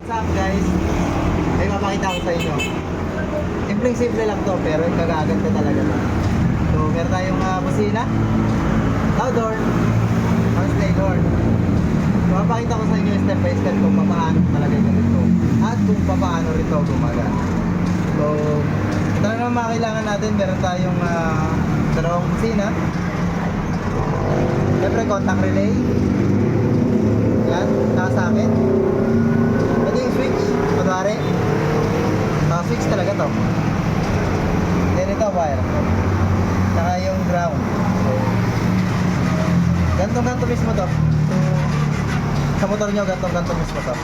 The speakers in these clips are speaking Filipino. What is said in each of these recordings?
What's up guys? May mapakita ko sa inyo. Simpleng-simple lang to pero kagaganda talaga to. So meron tayong busina, loud horn, display horn. So mapakita ko sa inyo step by step kung paano talaga ganito at kung paano rito gumagana. So ito na naman mga kailangan natin. Meron tayong dalawang busina. Siyempre contact relay. Yan, nakasakit. Pwede yung switch, kunwari. Switch talaga to. Then ito wire. Saka yung ground. So, ganto mismo to. So, sa motor nyo, ganto mismo to.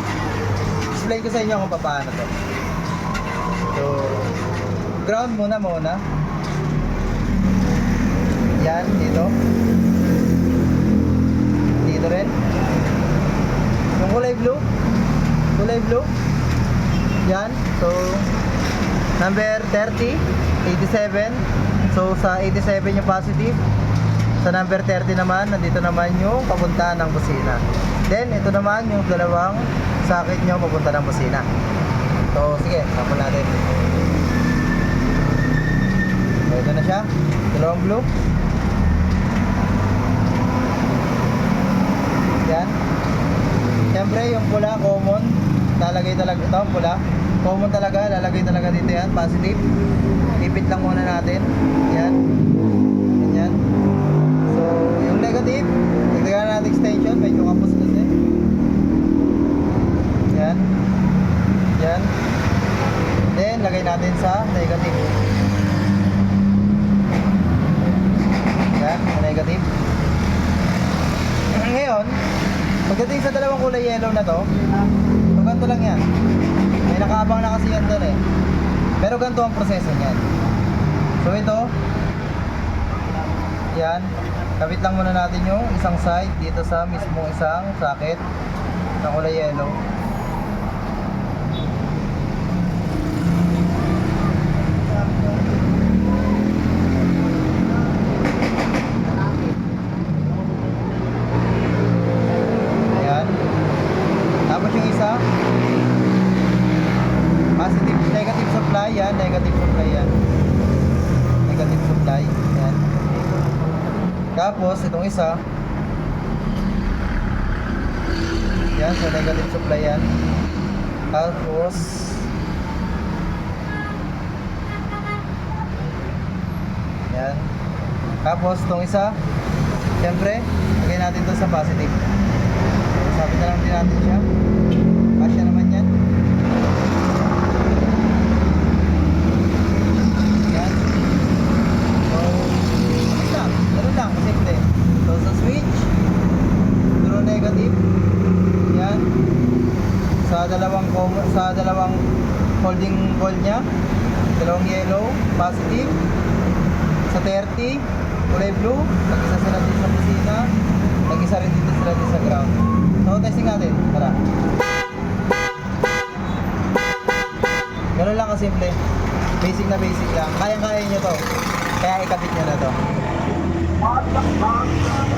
Explain ko sa inyo kung paano to. So, ground muna. Yan, dito. Dito rin. Yung kulay blue. Yan. So, number 30, 87. So, sa 87 yung positive. Sa number 30 naman, nandito naman yung papunta ng busina. Then, ito naman yung dalawang socket nyo papunta ng busina. So, sige, tapon natin. So, ito na siya. Dalawang blue. Yan. Siyempre, yung pula, common. Lalagay talaga ito, pula. Common talaga, lalagay talaga dito yan, positive. Ipit lang muna natin. Yan. Ganyan. So, yung negative, nagdagan natin extension, medyo kapos kasi. Yan. Yan. Then, lagay natin sa negative. Yan, negative. Ngayon, pagdating sa dalawang kulay yellow na to, so ganito lang yan. May nakaabang na kasi yan doon eh. Pero ganito ang proseso niyan. So ito, yan, kabit lang muna natin yung isang side dito sa mismo isang socket na kulay yellow. Positive, negative supply yan, negative supply yan. Negative supply, yan. Tapos, itong isa. Yan, so negative supply yan. Tapos, yan. Tapos, itong isa. Siyempre, lagay natin ito sa positive. Sabit na lang din natin siya. Kasya naman yan. Sa dalawang holding coil nya, dalawang yellow, positive. Sa 30, kulay blue, nag-isa sila dito sa busina, nag-isa rin dito sila dito sa ground. So, testing natin, tara. Ganun lang kasimple. Basic na basic lang. Kayang-kaya nyo to. Kaya ikabit nyo na to.